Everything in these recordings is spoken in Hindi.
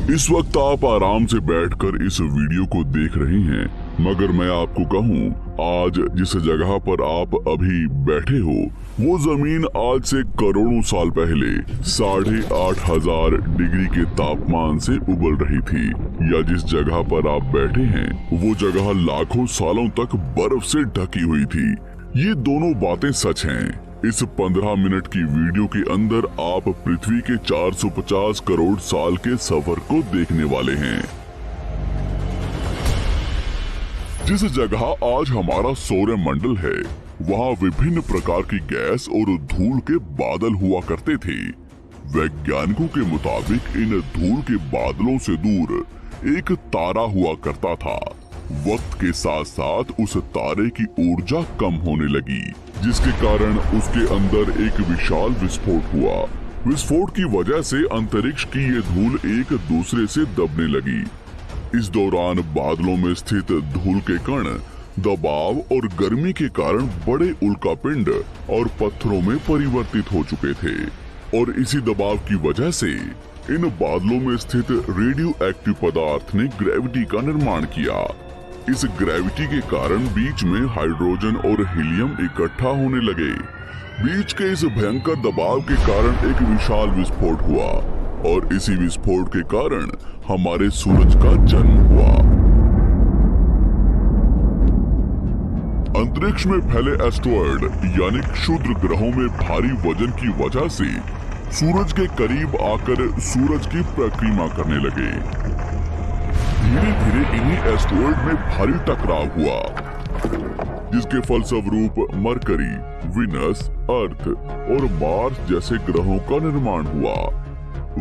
इस वक्त आप आराम से बैठकर इस वीडियो को देख रहे हैं, मगर मैं आपको कहूँ, आज जिस जगह पर आप अभी बैठे हो वो जमीन आज से करोड़ों साल पहले 8,500 डिग्री के तापमान से उबल रही थी। या जिस जगह पर आप बैठे हैं वो जगह लाखों सालों तक बर्फ से ढकी हुई थी। ये दोनों बातें सच हैं। इस 15 मिनट की वीडियो के अंदर आप पृथ्वी के 450 करोड़ साल के सफर को देखने वाले हैं। जिस जगह आज हमारा सौरमंडल है वहाँ विभिन्न प्रकार की गैस और धूल के बादल हुआ करते थे। वैज्ञानिकों के मुताबिक इन धूल के बादलों से दूर एक तारा हुआ करता था। वक्त के साथ साथ उस तारे की ऊर्जा कम होने लगी, जिसके कारण उसके अंदर एक विशाल विस्फोट हुआ। विस्फोट की वजह से अंतरिक्ष की ये धूल एक दूसरे से दबने लगी। इस दौरान बादलों में स्थित धूल के कण दबाव और गर्मी के कारण बड़े उल्कापिंड और पत्थरों में परिवर्तित हो चुके थे, और इसी दबाव की वजह से इन बादलों में स्थित रेडियो एक्टिव पदार्थ ने ग्रेविटी का निर्माण किया। इस ग्रेविटी के कारण बीच में हाइड्रोजन और हीलियम इकट्ठा होने लगे। बीच के इस भयंकर दबाव के कारण एक विशाल विस्फोट हुआ, और इसी विस्फोट के कारण हमारे सूरज का जन्म हुआ। अंतरिक्ष में फैले एस्टेरॉयड यानी क्षुद्र ग्रहों में भारी वजन की वजह से सूरज के करीब आकर सूरज की परिक्रमा करने लगे। धीरे धीरे इन्हीं एस्टेरॉयड में भारी टकराव हुआ, जिसके फलस्वरूप मरकरी, विनस, अर्थ और मार्स जैसे ग्रहों का निर्माण हुआ।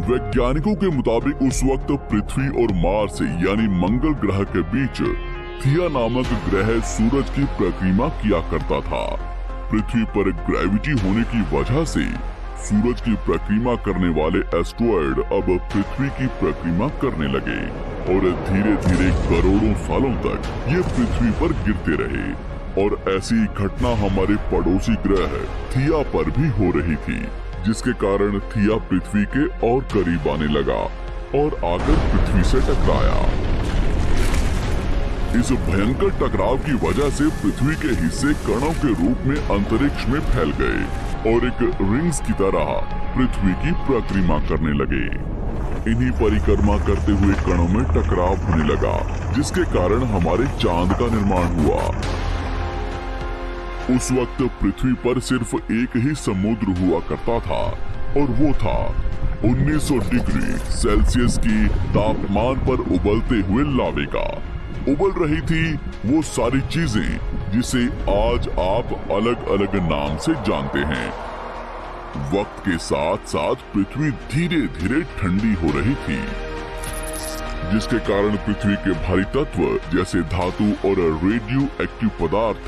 वैज्ञानिकों के मुताबिक उस वक्त पृथ्वी और मार्स यानी मंगल ग्रह के बीच थिया नामक ग्रह सूरज की परिक्रमा किया करता था। पृथ्वी पर ग्रेविटी होने की वजह से सूरज की परिक्रमा करने वाले एस्टेरॉयड अब पृथ्वी की परिक्रमा करने लगे, और धीरे धीरे करोड़ों सालों तक ये पृथ्वी पर गिरते रहे। और ऐसी घटना हमारे पड़ोसी ग्रह थिया पर भी हो रही थी, जिसके कारण थिया पृथ्वी के और करीब आने लगा और आकर पृथ्वी से टकराया। इस भयंकर टकराव की वजह से पृथ्वी के हिस्से कणों के रूप में अंतरिक्ष में फैल गए और एक रिंग्स की तरह पृथ्वी की परिक्रमा करने लगे। इन्हीं परिक्रमा करते हुए कणों में टकराव होने लगा, जिसके कारण हमारे चांद का निर्माण हुआ। उस वक्त पृथ्वी पर सिर्फ एक ही समुद्र हुआ करता था, और वो था 1900 डिग्री सेल्सियस की तापमान पर उबलते हुए लावे का। उबल रही थी वो सारी चीजें जिसे आज आप अलग अलग नाम से जानते हैं। वक्त के साथ साथ पृथ्वी धीरे धीरे ठंडी हो रही थी, जिसके कारण पृथ्वी के भारी तत्व जैसे धातु और रेडियो एक्टिव पदार्थ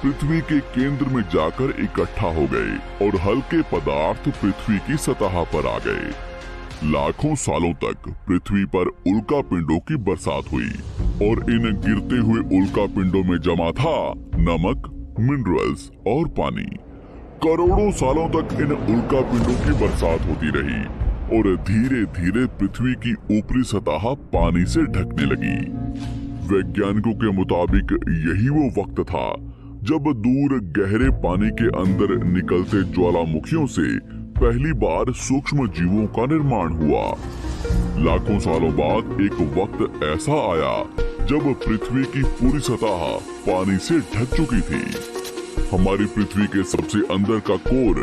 पृथ्वी के केंद्र में जाकर इकट्ठा हो गए, और हल्के पदार्थ पृथ्वी की सतह पर आ गए। लाखों सालों तक पृथ्वी पर उल्कापिंडों की बरसात हुई, और इन गिरते हुए उल्कापिंडों में जमा था नमक, मिनरल्स और पानी। करोड़ों सालों तक इन उल्कापिंडों की बरसात होती रही, और धीरे धीरे पृथ्वी की ऊपरी सतह पानी से ढकने लगी। वैज्ञानिकों के मुताबिक यही वो वक्त था जब दूर गहरे पानी के अंदर निकलते ज्वालामुखियों से पहली बार सूक्ष्म जीवों का निर्माण हुआ। लाखों सालों बाद एक वक्त ऐसा आया जब पृथ्वी की पूरी सतह पानी से ढक चुकी थी। हमारी पृथ्वी के सबसे अंदर का कोर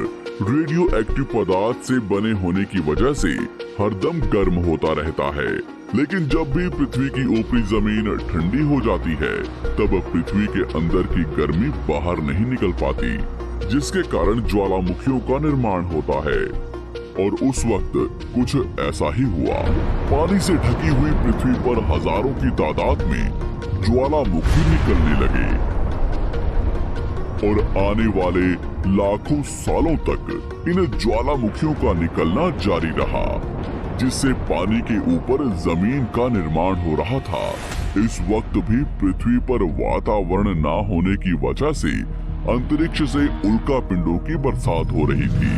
रेडियो एक्टिव पदार्थ से बने होने की वजह से हरदम गर्म होता रहता है, लेकिन जब भी पृथ्वी की ऊपरी जमीन ठंडी हो जाती है तब पृथ्वी के अंदर की गर्मी बाहर नहीं निकल पाती, जिसके कारण ज्वालामुखियों का निर्माण होता है। और उस वक्त कुछ ऐसा ही हुआ। पानी से ढकी हुई पृथ्वी पर हजारों की तादाद में ज्वालामुखी निकलने लगे, और आने वाले लाखों सालों तक इन ज्वालामुखियों का निकलना जारी रहा, जिससे पानी के ऊपर जमीन का निर्माण हो रहा था। इस वक्त भी पृथ्वी पर वातावरण न होने की वजह से अंतरिक्ष से उल्कापिंडों की बरसात हो रही थी।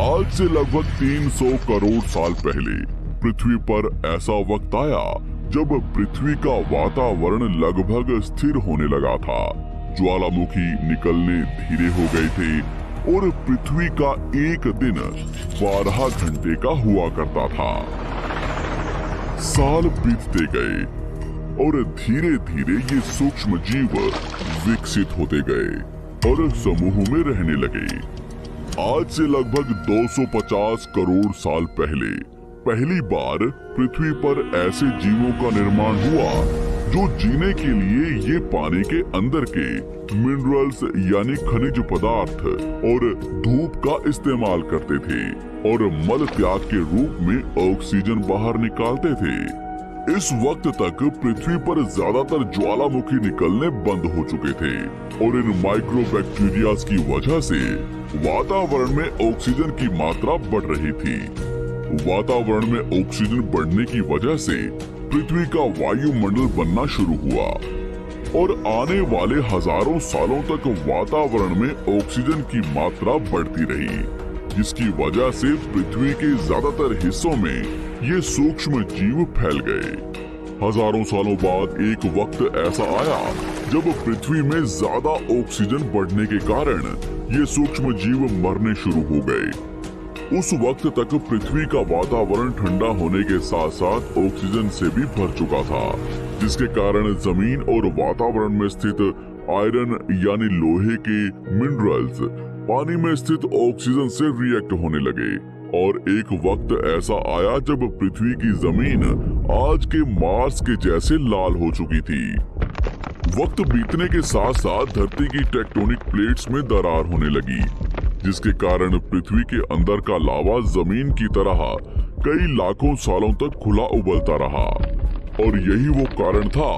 आज से लगभग 300 करोड़ साल पहले पृथ्वी पर ऐसा वक्त आया जब पृथ्वी का वातावरण लगभग स्थिर होने लगा था। ज्वालामुखी निकलने धीरे हो गए थे और पृथ्वी का एक दिन 12 घंटे का हुआ करता था। साल बीतते गए और धीरे धीरे ये सूक्ष्म जीव विकसित होते गए और समूह में रहने लगे। आज से लगभग 250 करोड़ साल पहले पहली बार पृथ्वी पर ऐसे जीवों का निर्माण हुआ जो जीने के लिए ये पानी के अंदर के मिनरल्स यानी खनिज पदार्थ और धूप का इस्तेमाल करते थे और मल त्याग के रूप में ऑक्सीजन बाहर निकालते थे। इस वक्त तक पृथ्वी पर ज्यादातर ज्वालामुखी निकलने बंद हो चुके थे और इन माइक्रोबैक्टीरियाज की वजह से वातावरण में ऑक्सीजन की मात्रा बढ़ रही थी। वातावरण में ऑक्सीजन बढ़ने की वजह से पृथ्वी का वायुमंडल बनना शुरू हुआ और आने वाले हजारों सालों तक वातावरण में ऑक्सीजन की मात्रा बढ़ती रही, जिसकी वजह से पृथ्वी के ज्यादातर हिस्सों में ये सूक्ष्म जीव फैल गए। हजारों सालों बाद एक वक्त ऐसा आया जब पृथ्वी में ज्यादा ऑक्सीजन बढ़ने के कारण ये सूक्ष्म जीव मरने शुरू हो गए। उस वक्त तक पृथ्वी का वातावरण ठंडा होने के साथ साथ ऑक्सीजन से भी भर चुका था, जिसके कारण जमीन और वातावरण में स्थित आयरन यानी लोहे के मिनरल्स पानी में स्थित ऑक्सीजन से रिएक्ट होने लगे और एक वक्त ऐसा आया जब पृथ्वी की जमीन आज के मार्स के जैसे लाल हो चुकी थी। वक्त बीतने के साथ साथ धरती की टेक्टोनिक प्लेट्स में दरार होने लगी, जिसके कारण पृथ्वी के अंदर का लावा जमीन की तरह कई लाखों सालों तक खुला उबलता रहा और यही वो कारण था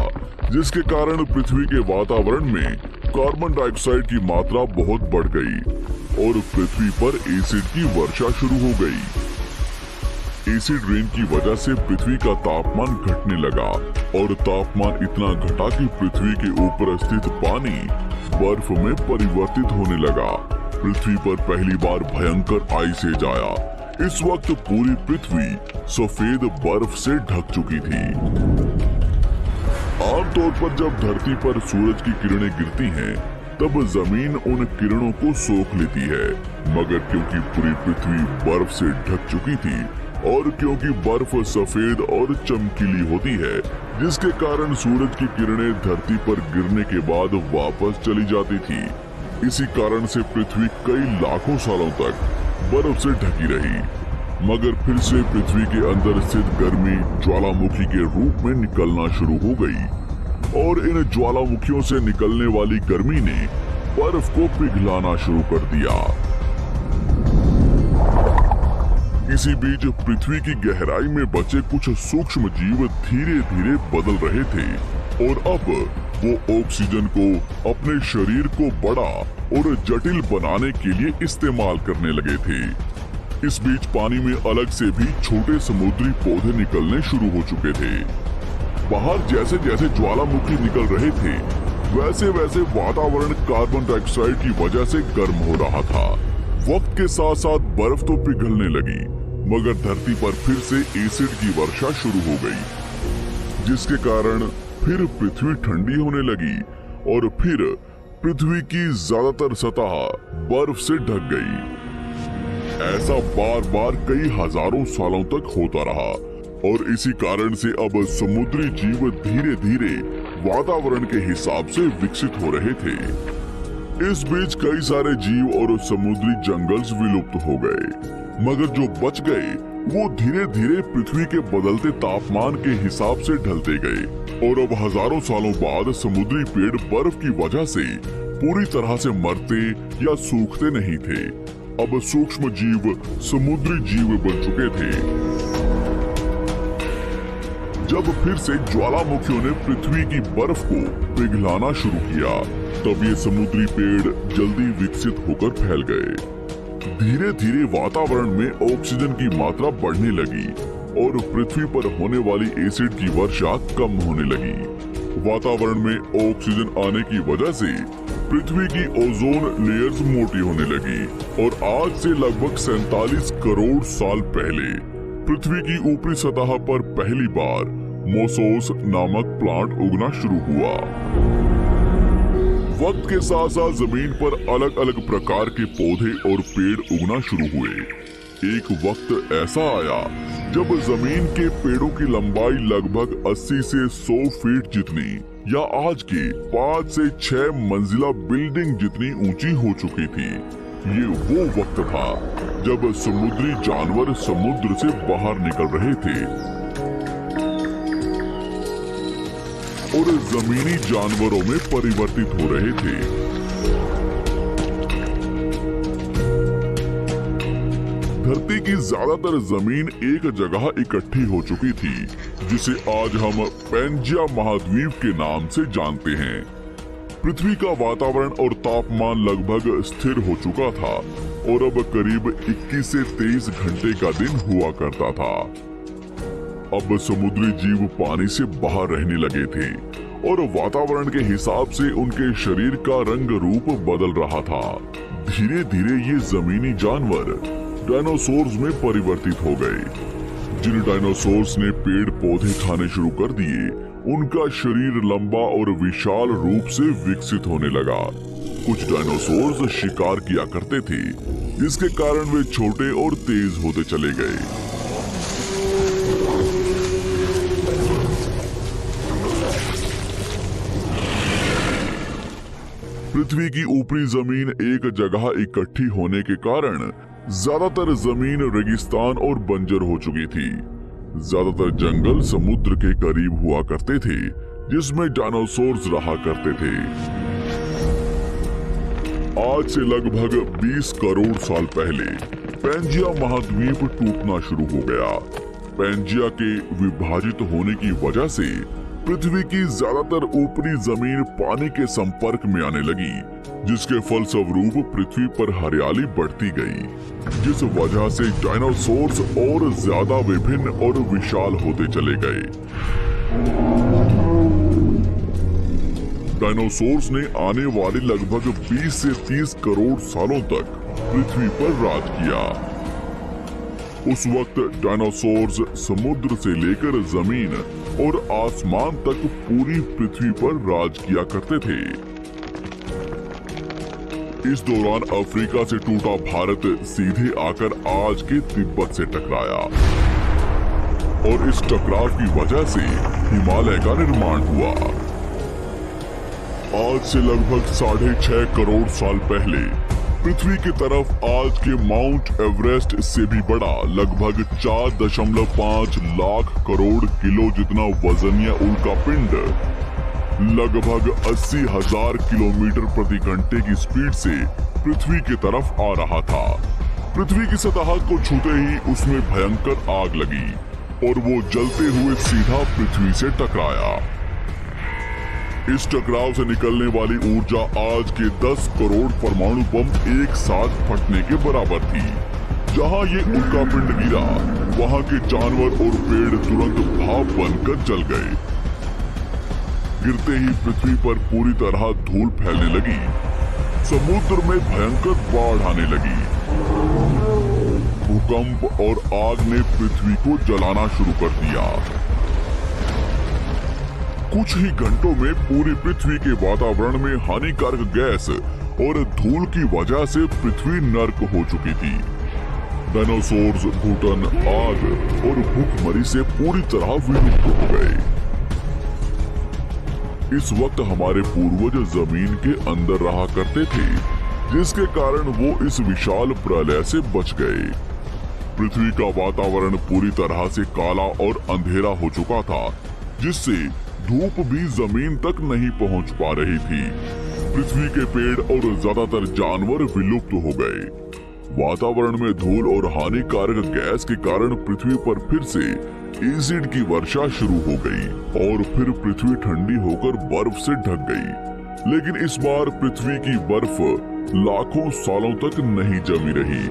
जिसके कारण पृथ्वी के वातावरण में कार्बन डाइऑक्साइड की मात्रा बहुत बढ़ गई और पृथ्वी पर एसिड की वर्षा शुरू हो गई। एसिड रेन की वजह से पृथ्वी का तापमान घटने लगा और तापमान इतना घटा कि पृथ्वी के ऊपर स्थित पानी बर्फ में परिवर्तित होने लगा। पृथ्वी पर पहली बार भयंकर आइस एज आया। इस वक्त पूरी पृथ्वी सफेद बर्फ से ढक चुकी थी। आमतौर पर जब धरती पर सूरज की किरणें गिरती हैं, तब जमीन उन किरणों को सोख लेती है, मगर क्योंकि पूरी पृथ्वी बर्फ से ढक चुकी थी और क्योंकि बर्फ सफेद और चमकीली होती है, जिसके कारण सूरज की किरणें धरती पर गिरने के बाद वापस चली जाती थी। इसी कारण से पृथ्वी कई लाखों सालों तक बर्फ से ढकी रही, मगर फिर से पृथ्वी के अंदर स्थित गर्मी ज्वालामुखी के रूप में निकलना शुरू हो गई और इन ज्वालामुखियों से निकलने वाली गर्मी ने बर्फ को पिघलाना शुरू कर दिया। इसी बीच पृथ्वी की गहराई में बचे कुछ सूक्ष्म जीव धीरे धीरे बदल रहे थे और अब वो ऑक्सीजन को अपने शरीर को बड़ा और जटिल बनाने के लिए इस्तेमाल करने लगे थे। इस बीच पानी में अलग से भी छोटे समुद्री पौधे निकलने शुरू हो चुके थे। बाहर जैसे जैसे ज्वालामुखी निकल रहे थे, वैसे वैसे वातावरण कार्बन डाइऑक्साइड की वजह से गर्म हो रहा था। वक्त के साथ साथ बर्फ तो पिघलने लगी, मगर धरती पर फिर से एसिड की वर्षा शुरू हो गई, जिसके कारण फिर पृथ्वी ठंडी होने लगी और फिर पृथ्वी की ज्यादातर सतह बर्फ से ढक गई। ऐसा बार बार कई हजारों सालों तक होता रहा और इसी कारण से अब समुद्री जीव धीरे धीरे वातावरण के हिसाब से विकसित हो रहे थे। इस बीच कई सारे जीव और समुद्री जंगल्स विलुप्त हो गए, मगर जो बच गए वो धीरे धीरे पृथ्वी के बदलते तापमान के हिसाब से ढलते गए और अब हजारों सालों बाद समुद्री पेड़ बर्फ की वजह से पूरी तरह से मरते या सूखते नहीं थे। अब सूक्ष्म जीव समुद्री जीव बन चुके थे। जब फिर से ज्वालामुखियों ने पृथ्वी की बर्फ को पिघलाना शुरू किया, तब ये समुद्री पेड़ जल्दी विकसित होकर फैल गए। धीरे धीरे वातावरण में ऑक्सीजन की मात्रा बढ़ने लगी और पृथ्वी पर होने वाली एसिड की वर्षा कम होने लगी। वातावरण में ऑक्सीजन आने की वजह से पृथ्वी की ओजोन लेयर्स मोटी होने लगी और आज से लगभग 47 करोड़ साल पहले पृथ्वी की ऊपरी सतह पर पहली बार मोसोस नामक प्लांट उगना शुरू हुआ। वक्त के साथ साथ जमीन पर अलग अलग प्रकार के पौधे और पेड़ उगना शुरू हुए। एक वक्त ऐसा आया जब जमीन के पेड़ों की लंबाई लगभग 80 से 100 फीट जितनी या आज की 5 से 6 मंजिला बिल्डिंग जितनी ऊंची हो चुकी थी। ये वो वक्त था जब समुद्री जानवर समुद्र से बाहर निकल रहे थे और जमीनी जानवरों में परिवर्तित हो रहे थे। धरती की ज्यादातर जमीन एक जगह इकट्ठी हो चुकी थी, जिसे आज हम पैंजिया महाद्वीप के नाम से जानते हैं। पृथ्वी का वातावरण और तापमान लगभग स्थिर हो चुका था और अब करीब 21 से 23 घंटे का दिन हुआ करता था। अब समुद्री जीव पानी से बाहर रहने लगे थे और वातावरण के हिसाब से उनके शरीर का रंग रूप बदल रहा था। धीरे धीरे ये जमीनी जानवर डायनासोर्स में परिवर्तित हो गए। जिन डायनासोर्स ने पेड़ पौधे खाने शुरू कर दिए, उनका शरीर लंबा और विशाल रूप से विकसित होने लगा। कुछ डायनासोर्स शिकार किया करते थे, जिसके कारण वे छोटे और तेज होते चले गए। पृथ्वी की ऊपरी जमीन एक जगह इकट्ठी होने के कारण ज्यादातर जमीन रेगिस्तान और बंजर हो चुकी थी। ज्यादातर जंगल समुद्र के करीब हुआ करते थे, जिसमें डायनासोर्स रहा करते थे। आज से लगभग 20 करोड़ साल पहले पैंजिया महाद्वीप टूटना शुरू हो गया। पैंजिया के विभाजित होने की वजह से पृथ्वी की ज्यादातर ऊपरी जमीन पानी के संपर्क में आने लगी, जिसके फलस्वरूप पृथ्वी पर हरियाली बढ़ती गई, जिस वजह से डायनासोर्स और ज्यादा विभिन्न और विशाल होते चले गए। डायनासोर्स ने आने वाले लगभग 20 से 30 करोड़ सालों तक पृथ्वी पर राज किया। उस वक्त डायनासोर्स समुद्र से लेकर जमीन और आसमान तक पूरी पृथ्वी पर राज किया करते थे। इस दौरान अफ्रीका से टूटा भारत सीधे आकर आज के तिब्बत से टकराया और इस टकराव की वजह से हिमालय का निर्माण हुआ। आज से लगभग 6.5 करोड़ साल पहले पृथ्वी की तरफ आज के माउंट एवरेस्ट से भी बड़ा लगभग 4.5 लाख करोड़ किलो जितना वजनिया उल्कापिंड लगभग 80,000 किलोमीटर प्रति घंटे की स्पीड से पृथ्वी की तरफ आ रहा था। पृथ्वी की सतह को छूते ही उसमें भयंकर आग लगी और वो जलते हुए सीधा पृथ्वी से टकराया। इस टकराव से निकलने वाली ऊर्जा आज के 10 करोड़ परमाणु बम एक साथ फटने के बराबर थी। जहां ये उल्कापिंड गिरा, वहां के जानवर और पेड़ तुरंत भाप बनकर जल गए। गिरते ही पृथ्वी पर पूरी तरह धूल फैलने लगी। समुद्र में भयंकर बाढ़ आने लगी। भूकंप और आग ने पृथ्वी को जलाना शुरू कर दिया। कुछ ही घंटों में पूरी पृथ्वी के वातावरण में हानिकारक गैस और धूल की वजह से पृथ्वी नर्क हो चुकी थी। डायनासोर्स घुटन, आग और भूखमरी से पूरी तरह विलुप्त हो गए। इस वक्त हमारे पूर्वज जमीन के अंदर रहा करते थे, जिसके कारण वो इस विशाल प्रलय से बच गए। पृथ्वी का वातावरण पूरी तरह से काला और अंधेरा हो चुका था, जिससे धूप भी जमीन तक नहीं पहुंच पा रही थी। पृथ्वी के पेड़ और ज्यादातर जानवर विलुप्त हो गए। वातावरण में धूल और हानिकारक गैस के कारण पृथ्वी पर फिर से एसिड की वर्षा शुरू हो गई और फिर पृथ्वी ठंडी होकर बर्फ से ढक गई। लेकिन इस बार पृथ्वी की बर्फ लाखों सालों तक नहीं जमी रही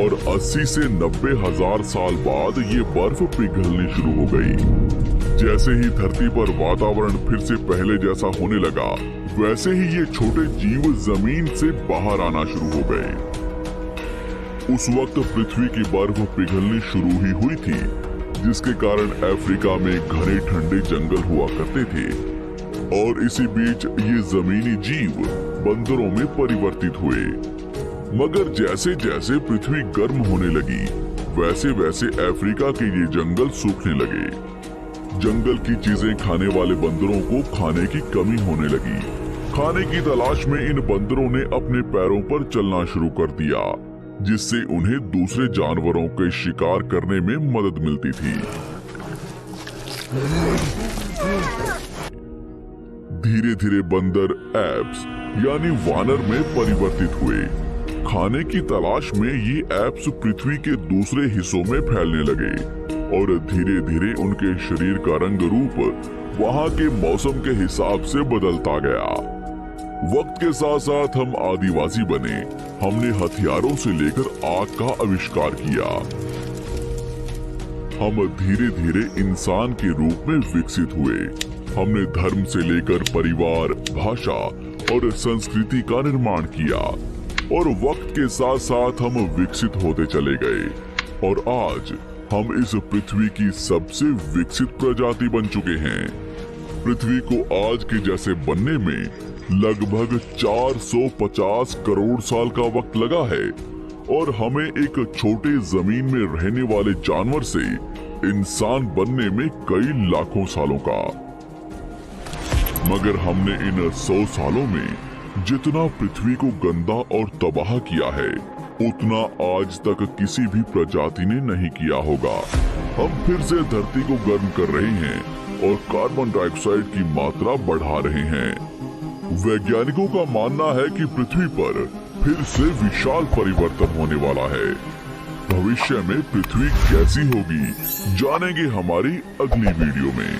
और 80 से 90 हजार साल बाद ये बर्फ पिघलनी शुरू हो गई। जैसे ही धरती पर वातावरण फिर से पहले जैसा होने लगा, वैसे ही ये छोटे जीव जमीन से बाहर आना शुरू हो गए। उस वक्त पृथ्वी की बर्फ पिघलनी शुरू ही हुई थी, जिसके कारण अफ्रीका में घने ठंडे जंगल हुआ करते थे। और इसी बीच ये जमीनी जीव बंदरों में परिवर्तित हुए। मगर जैसे जैसे पृथ्वी गर्म होने लगी, वैसे वैसे अफ्रीका के ये जंगल सूखने लगे। जंगल की चीजें खाने वाले बंदरों को खाने की कमी होने लगी। खाने की तलाश में इन बंदरों ने अपने पैरों पर चलना शुरू कर दिया, जिससे उन्हें दूसरे जानवरों के शिकार करने में मदद मिलती थी। धीरे धीरे बंदर एप्स यानी वानर में परिवर्तित हुए। खाने की तलाश में ये एप्स पृथ्वी के दूसरे हिस्सों में फैलने लगे और धीरे धीरे उनके शरीर का रंग रूप वहाँ के मौसम के हिसाब से बदलता गया। वक्त के साथ साथ हम आदिवासी बने। हमने हथियारों से लेकर आग का आविष्कार किया। हम धीरे धीरे इंसान के रूप में विकसित हुए। हमने धर्म से लेकर परिवार, भाषा और संस्कृति का निर्माण किया और वक्त के साथ साथ हम विकसित होते चले गए और आज हम इस पृथ्वी की सबसे विकसित प्रजाति बन चुके हैं। पृथ्वी को आज के जैसे बनने में लगभग 450 करोड़ साल का वक्त लगा है और हमें एक छोटे जमीन में रहने वाले जानवर से इंसान बनने में कई लाखों सालों का। मगर हमने इन 100 सालों में जितना पृथ्वी को गंदा और तबाह किया है, उतना आज तक किसी भी प्रजाति ने नहीं किया होगा। हम फिर से धरती को गर्म कर रहे हैं और कार्बन डाइऑक्साइड की मात्रा बढ़ा रहे हैं। वैज्ञानिकों का मानना है कि पृथ्वी पर फिर से विशाल परिवर्तन होने वाला है। भविष्य में पृथ्वी कैसी होगी, जानेंगे हमारी अगली वीडियो में।